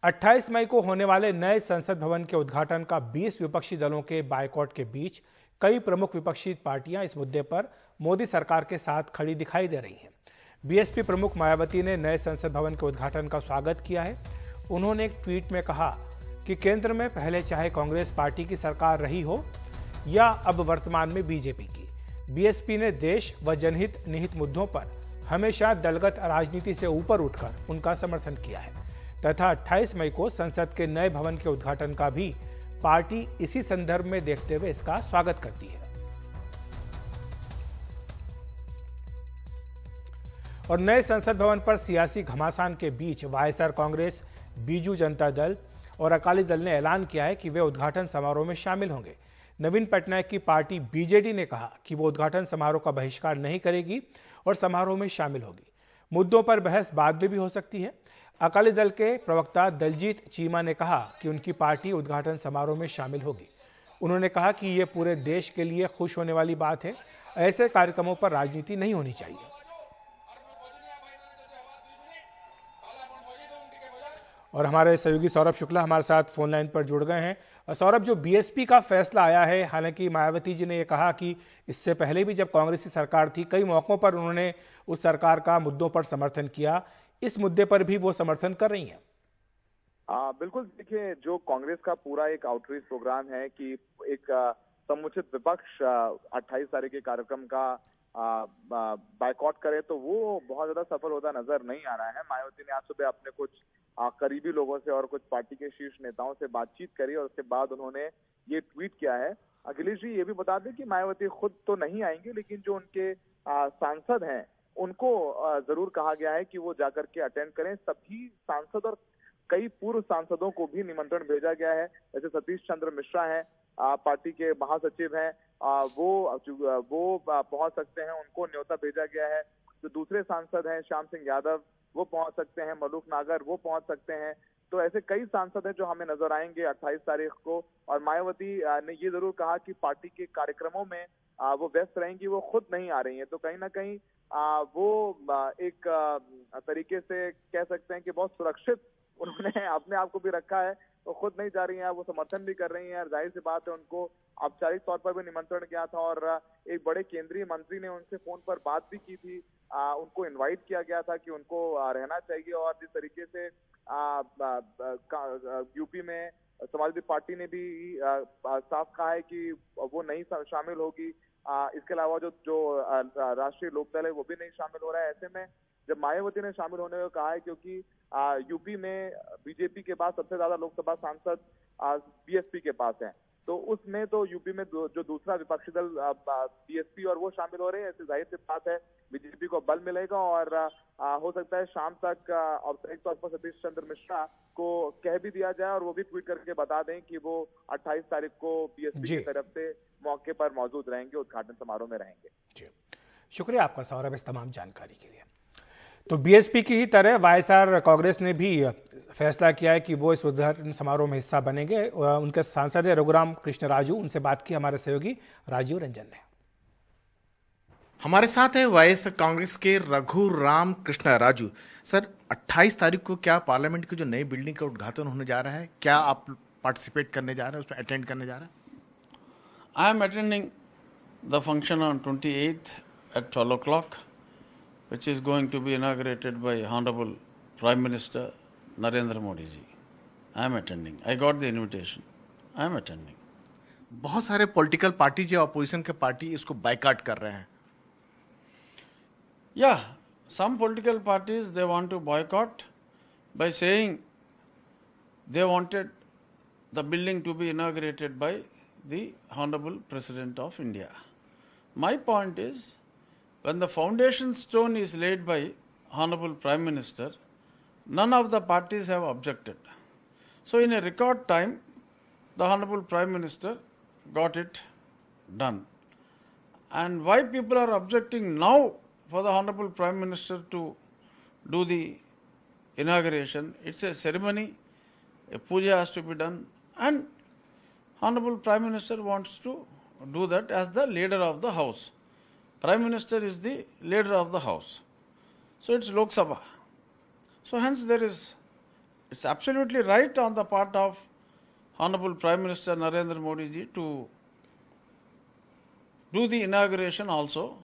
28 मई को होने वाले नए संसद भवन के उद्घाटन का 20 विपक्षी दलों के बायकॉट के बीच कई प्रमुख विपक्षी पार्टियां इस मुद्दे पर मोदी सरकार के साथ खड़ी दिखाई दे रही हैं। बीएसपी प्रमुख मायावती ने नए संसद भवन के उद्घाटन का स्वागत किया है। उन्होंने एक ट्वीट में कहा कि केंद्र में पहले चाहे कांग्रेस पार्टी की सरकार रही हो या अब वर्तमान में बीजेपी की, बीएसपी ने देश व जनहित निहित मुद्दों पर हमेशा दलगत राजनीति से ऊपर उठकर उनका समर्थन किया है तथा 28 मई को संसद के नए भवन के उद्घाटन का भी पार्टी इसी संदर्भ में देखते हुए इसका स्वागत करती है। और नए संसद भवन पर सियासी घमासान के बीच वाईएसआर कांग्रेस, बीजू जनता दल और अकाली दल ने ऐलान किया है कि वे उद्घाटन समारोह में शामिल होंगे। नवीन पटनायक की पार्टी बीजेडी ने कहा कि वो उद्घाटन समारोह का बहिष्कार नहीं करेगी और समारोह में शामिल होगी। मुद्दों पर बहस बाद में भी हो सकती है। अकाली दल के प्रवक्ता दलजीत चीमा ने कहा कि उनकी पार्टी उद्घाटन समारोह में शामिल होगी। उन्होंने कहा कि ये पूरे देश के लिए खुश होने वाली बात है। ऐसे कार्यक्रमों पर राजनीति नहीं होनी चाहिए। और हमारे सहयोगी सौरभ शुक्ला हमारे साथ फोन लाइन पर जुड़ गए हैं। सौरभ, जो बीएसपी का फैसला आया है, हालांकि मायावती जी ने यह कहा कि इससे पहले भी जब कांग्रेस की सरकार थी, कई मौकों पर उन्होंने उस सरकार का मुद्दों पर समर्थन किया, इस मुद्दे पर भी वो समर्थन कर रही हैं। बिल्कुल, देखिए, जो कांग्रेस का पूरा एक आउटरीच प्रोग्राम है कि एक समुचित विपक्ष 28 तारीख के कार्यक्रम का बायकॉट करे, तो वो बहुत ज्यादा सफल होता नजर नहीं आ रहा है। मायावती ने आज सुबह अपने कुछ करीबी लोगों से और कुछ पार्टी के शीर्ष नेताओं से बातचीत करी और उसके बाद उन्होंने ये ट्वीट किया है। अखिलेश जी, ये भी बता दें कि मायावती खुद तो नहीं आएंगे, लेकिन जो उनके सांसद हैं उनको जरूर कहा गया है कि वो जाकर के अटेंड करें। सभी सांसद और कई पूर्व सांसदों को भी निमंत्रण भेजा गया है। जैसे सतीश चंद्र मिश्रा हैं, पार्टी के महासचिव हैं, वो पहुंच सकते हैं, उनको न्योता भेजा गया है। जो दूसरे सांसद हैं, श्याम सिंह यादव, वो पहुंच सकते हैं, मलूक नागर वो पहुंच सकते हैं। तो ऐसे कई सांसद हैं जो हमें नजर आएंगे 28 तारीख को। और मायावती ने ये जरूर कहा कि पार्टी के कार्यक्रमों में वो व्यस्त रहेंगी, वो खुद नहीं आ रही हैं। तो कहीं ना कहीं वो एक तरीके से कह सकते हैं कि बहुत सुरक्षित उन्होंने अपने आप को भी रखा है। वो खुद नहीं जा रही हैं, वो समर्थन भी कर रही हैं। और जाहिर सी बात है, उनको औपचारिक तौर पर भी निमंत्रण किया था और एक बड़े केंद्रीय मंत्री ने उनसे फोन पर बात भी की थी। उनको इनवाइट किया गया था कि उनको रहना चाहिए। और जिस तरीके से यूपी में समाजवादी पार्टी ने भी साफ कहा है कि वो नहीं शामिल होगी। इसके अलावा जो राष्ट्रीय लोकदल है वो भी नहीं शामिल हो रहा है। ऐसे में जब मायावती ने शामिल होने को कहा है, क्योंकि यूपी में बीजेपी के बाद सबसे ज्यादा लोकसभा सांसद बीएसपी के पास हैं, तो उसमें तो यूपी में जो दूसरा विपक्षी दल बीएसपी और वो शामिल हो रहे हैं। ऐसी जाहिर सी बात है बीजेपी को बल मिलेगा और हो सकता है शाम तक औपचारिक तौर पर सतीश चंद्र मिश्रा को कह भी दिया जाए और वो भी ट्वीट करके बता दें कि वो 28 तारीख को बीएसपी की तरफ से मौके पर मौजूद रहेंगे, उद्घाटन समारोह में रहेंगे। जी, शुक्रिया आपका सौरभ इस तमाम जानकारी के लिए। तो बीएसपी की ही तरह वाईएसआर कांग्रेस ने भी फैसला किया है कि वो इस उद्घाटन समारोह में हिस्सा बनेंगे। उनके सांसद है रघुराम कृष्ण राजू, उनसे बात की हमारे सहयोगी राजीव रंजन ने। हमारे साथ है वाईएसआर कांग्रेस के रघुराम कृष्ण राजू। सर, 28 तारीख को क्या पार्लियामेंट की जो नई बिल्डिंग का उद्घाटन होने जा रहा है, क्या आप पार्टिसिपेट करने जा रहे हैं, उसमें अटेंड करने जा रहे हैं? I am attending the function on 28th at 12 o'clock, which is going to be inaugurated by Honorable Prime Minister Narendra Modi ji. I am attending. I got the invitation. I am attending. बहुत सारे political party जो opposition के party इसको boycott कर रहे हैं। Yeah, some political parties, they want to boycott by saying they wanted the building to be inaugurated by the Honorable President of India. My point is, when the foundation stone is laid by Honorable Prime Minister, none of the parties have objected. So in a record time, the Honorable Prime Minister got it done. And why people are objecting now for the Honorable Prime Minister to do the inauguration? It's a ceremony, a puja has to be done, and Honorable Prime Minister wants to do that as the leader of the house. Prime Minister is the leader of the house. So it's Lok Sabha. So hence there is it's absolutely right on the part of Honorable Prime Minister Narendra Modi ji to do the inauguration also.